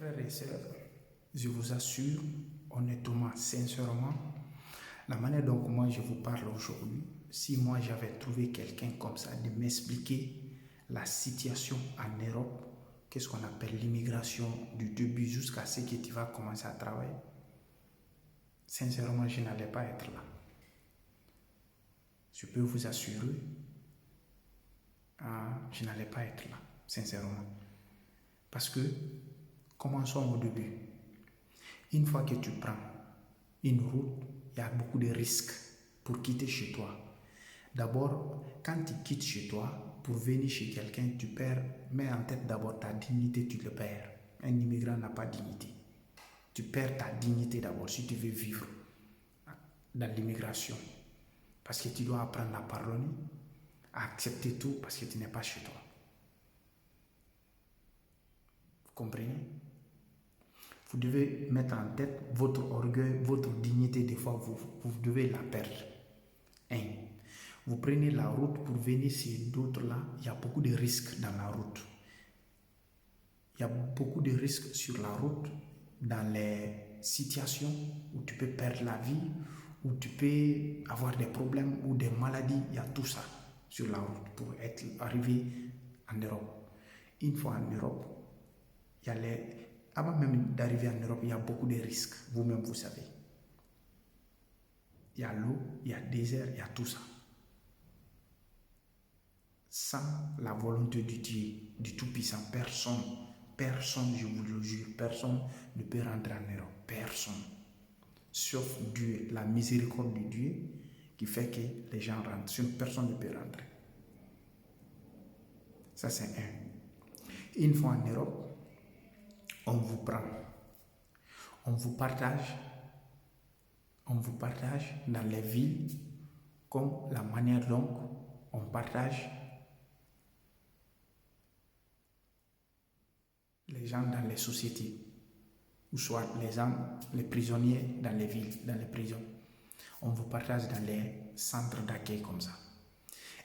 Frères et sœurs, je vous assure, honnêtement, sincèrement, la manière dont moi je vous parle aujourd'hui, si moi j'avais trouvé quelqu'un comme ça de m'expliquer la situation en Europe, qu'est-ce qu'on appelle l'immigration du début jusqu'à ce que tu vas commencer à travailler, sincèrement, je n'allais pas être là. Je peux vous assurer, je n'allais pas être là, sincèrement. Parce que, commençons au début. Une fois que tu prends une route, il y a beaucoup de risques pour quitter chez toi. D'abord, quand tu quittes chez toi, pour venir chez quelqu'un, tu perds, mets en tête d'abord ta dignité, tu le perds. Un immigrant n'a pas de dignité. Tu perds ta dignité d'abord si tu veux vivre dans l'immigration. Parce que tu dois apprendre à pardonner, à accepter tout parce que tu n'es pas chez toi. Vous comprenez? Vous devez mettre en tête votre orgueil, votre dignité. Des fois, vous devez la perdre. Vous prenez la route pour venir chez d'autres là. Il y a beaucoup de risques dans la route. Il y a beaucoup de risques sur la route dans les situations où tu peux perdre la vie, où tu peux avoir des problèmes ou des maladies. Il y a tout ça sur la route pour arriver en Europe. Une fois en Europe, avant même d'arriver en Europe, il y a beaucoup de risques. Vous-même, vous savez. Il y a l'eau, il y a le désert, il y a tout ça. Sans la volonté de Dieu, du Tout-Puissant, personne, je vous le jure, personne ne peut rentrer en Europe. Personne. Sauf Dieu, la miséricorde de Dieu qui fait que les gens rentrent. Sinon, personne ne peut rentrer. Ça, c'est un. Une fois en Europe, on vous prend. On vous partage dans les villes comme la manière dont on partage les gens dans les sociétés, ou soit les prisonniers dans les villes, dans les prisons. On vous partage dans les centres d'accueil comme ça.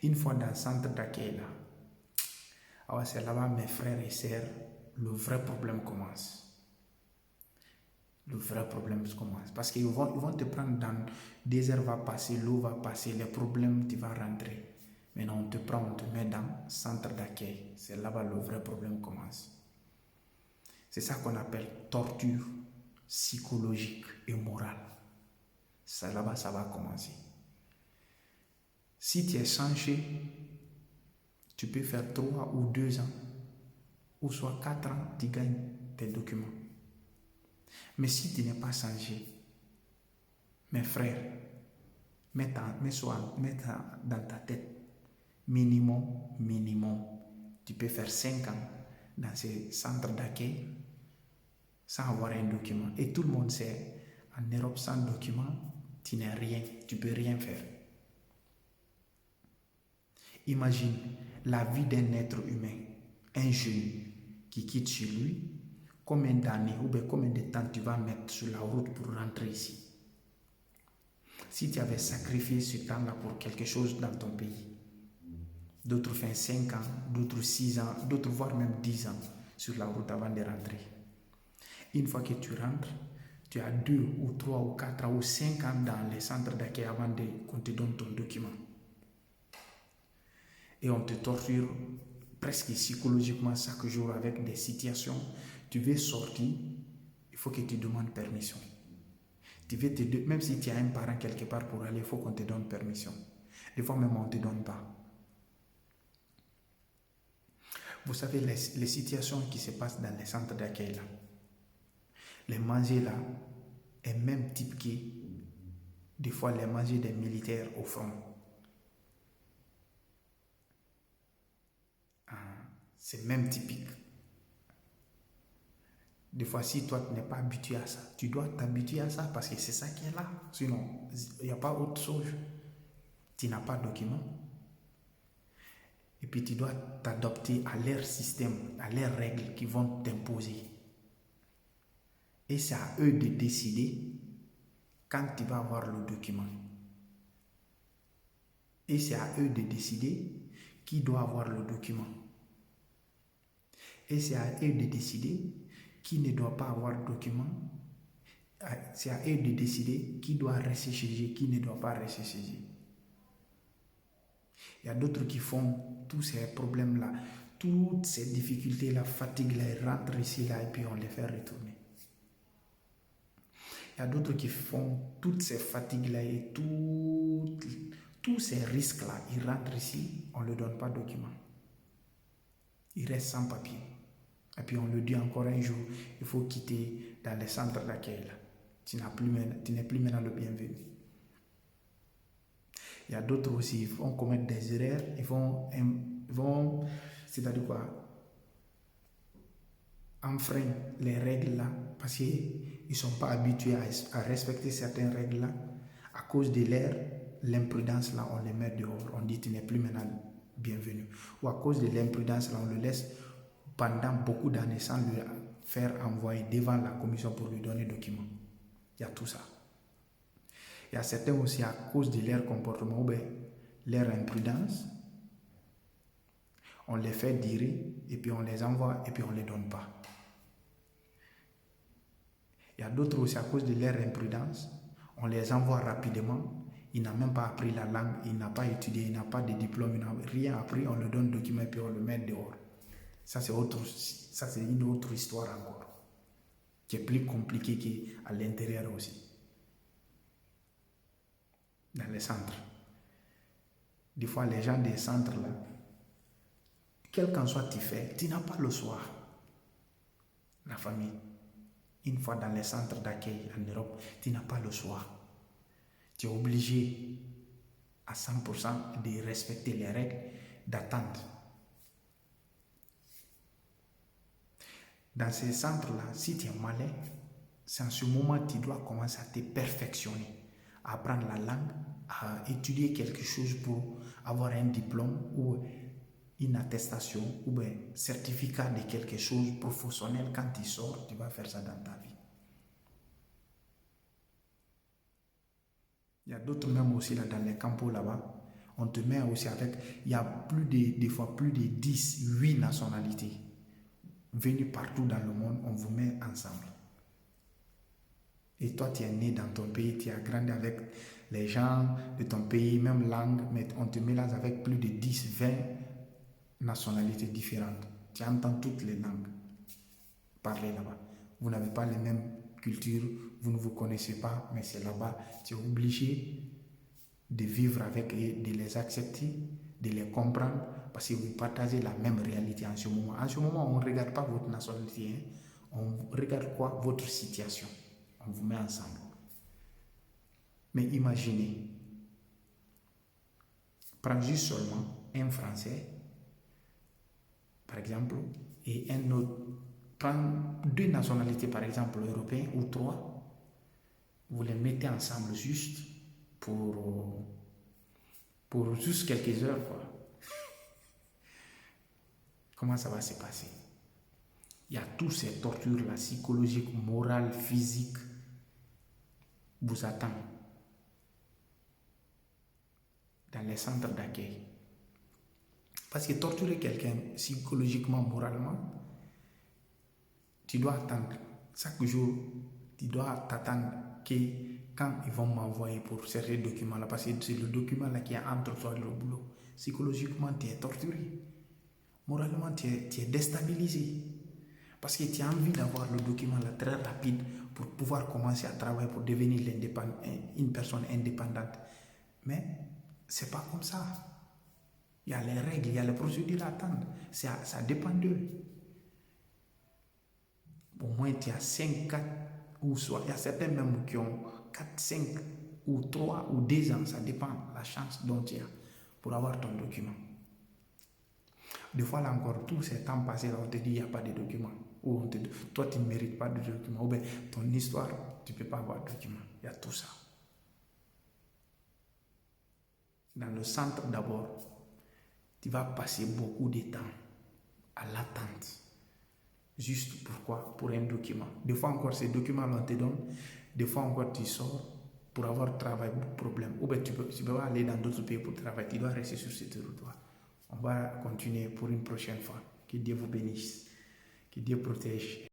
Une fois dans le centre d'accueil là, c'est là-bas, mes frères et sœurs, le vrai problème commence. Le vrai problème commence. Parce qu'ils vont te prendre dans... Le désert va passer, l'eau va passer, les problèmes, tu vas rentrer. Maintenant, on te prend, on te met dans le centre d'accueil. C'est là-bas le vrai problème commence. C'est ça qu'on appelle torture psychologique et morale. Ça, là-bas, ça va commencer. Si tu es changé, tu peux faire 3 ou 2 ans, ou soit 4 ans, tu gagnes tes documents. Mais si tu n'es pas changé, mes frères, mets dans ta tête, minimum, tu peux faire 5 ans dans ces centres d'accueil sans avoir un document. Et tout le monde sait, en Europe, sans document, tu n'es rien, tu ne peux rien faire. Imagine la vie d'un être humain, un jeune qui quitte chez lui, combien d'années ou bien combien de temps tu vas mettre sur la route pour rentrer ici? Si tu avais sacrifié ce temps-là pour quelque chose dans ton pays, d'autres font 5 ans, d'autres 6 ans, d'autres voire même 10 ans sur la route avant de rentrer. Une fois que tu rentres, tu as 2 ou 3 ou 4 ou 5 ans dans les centres d'accueil avant qu'on te donne ton document. Et on te torture presque psychologiquement chaque jour avec des situations. Tu veux sortir, il faut que tu demandes permission. Même si tu as un parent quelque part pour aller, il faut qu'on te donne permission. Des fois même on ne te donne pas. Vous savez, les situations qui se passent dans les centres d'accueil là, les manger là, est même type qui, des fois les manger des militaires au front. C'est même typique. Des fois, si toi, tu n'es pas habitué à ça, tu dois t'habituer à ça parce que c'est ça qui est là. Sinon, il n'y a pas autre chose. Tu n'as pas de document. Et puis, tu dois t'adapter à leur système, à leurs règles qui vont t'imposer. Et c'est à eux de décider quand tu vas avoir le document. Et c'est à eux de décider qui doit avoir le document. Et c'est à eux de décider qui ne doit pas avoir de documents. C'est à eux de décider qui doit rester chez eux, qui ne doit pas rester chez eux. Il y a d'autres qui font tous ces problèmes-là, toutes ces difficultés-là, fatigue-là, ils rentrent ici, là, et puis on les fait retourner. Il y a d'autres qui font toutes ces fatigues-là et tous ces risques-là, ils rentrent ici, on ne leur donne pas de documents. Ils restent sans papier. Et puis on le dit encore un jour, il faut quitter dans les centres d'accueil. Tu n'es plus maintenant le bienvenu. Il y a d'autres aussi, ils vont commettre des erreurs, ils vont c'est-à-dire quoi, enfreindre les règles là, parce qu'ils ne sont pas habitués à respecter certaines règles là. À cause de l'imprudence là, on les met dehors, on dit tu n'es plus maintenant bienvenu. Ou à cause de l'imprudence là, on le laisse pendant beaucoup d'années sans lui faire envoyer devant la commission pour lui donner des documents. Il y a tout ça. Il y a certains aussi à cause de leur comportement ou bien leur imprudence, on les fait tirer et puis on les envoie et puis on ne les donne pas. Il y a d'autres aussi à cause de leur imprudence, on les envoie rapidement, il n'a même pas appris la langue, il n'a pas étudié, il n'a pas de diplôme, il n'a rien appris, on le donne le document et puis on le met dehors. Ça c'est une autre histoire encore, qui est plus compliquée qu'à l'intérieur aussi. Dans les centres. Des fois, les gens des centres là, quel qu'en soit tu fais, tu n'as pas le choix. La famille, une fois dans les centres d'accueil en Europe, tu n'as pas le choix. Tu es obligé à 100% de respecter les règles d'attente. Dans ces centres-là, si tu es malin, c'est en ce moment que tu dois commencer à te perfectionner, à apprendre la langue, à étudier quelque chose pour avoir un diplôme ou une attestation ou un certificat de quelque chose professionnel. Quand tu sors, tu vas faire ça dans ta vie. Il y a d'autres même aussi là dans les campos là-bas. On te met aussi avec, il y a des fois plus de 10, 8 nationalités venues partout dans le monde, on vous met ensemble. Et toi, tu es né dans ton pays, tu as grandi avec les gens de ton pays, même langue, mais on te mélange avec plus de 10, 20 nationalités différentes. Tu entends toutes les langues parler là-bas. Vous n'avez pas les mêmes cultures, vous ne vous connaissez pas, mais c'est là-bas. Tu es obligé de vivre avec eux, de les accepter, de les comprendre, parce que vous partagez la même réalité en ce moment. En ce moment, on ne regarde pas votre nationalité, hein. On regarde quoi? Votre situation. On vous met ensemble. Mais imaginez, prends juste seulement un Français, par exemple, et un autre. Prends 2 nationalités, par exemple, européens ou 3, vous les mettez ensemble juste pour juste quelques heures, quoi. Comment ça va se passer? Il y a toutes ces tortures-là, psychologiques, morales, physiques, vous attendent dans les centres d'accueil. Parce que torturer quelqu'un psychologiquement, moralement, tu dois attendre. Chaque jour, tu dois t'attendre que quand ils vont m'envoyer pour certains documents-là, parce que c'est le document-là qui est entre toi et le boulot. Psychologiquement, tu es torturé. Moralement, tu es déstabilisé. Parce que tu as envie d'avoir le document-là très rapide pour pouvoir commencer à travailler, pour devenir une personne indépendante. Mais ce n'est pas comme ça. Il y a les règles, il y a les procédures à attendre. Ça dépend d'eux. Au moins, tu as 5, 4 ou soit, il y a certains même qui ont 4, 5 ou 3 ou 2 ans. Ça dépend de la chance dont tu as pour avoir ton document. Des fois, là encore, tout ce temps passé, là, on te dit il n'y a pas de document. Ou on te dit, toi, tu ne mérites pas de document. Ou bien, ton histoire, tu ne peux pas avoir de document. Il y a tout ça. Dans le centre, d'abord, tu vas passer beaucoup de temps à l'attente. Juste pourquoi? Pour un document. Des fois encore, ces documents-là, on te donne. Des fois encore, tu sors pour avoir travail, problème. Ou bien, tu peux pas aller dans d'autres pays pour travailler. Tu dois rester sur ce territoire. On va continuer pour une prochaine fois. Que Dieu vous bénisse. Que Dieu protège.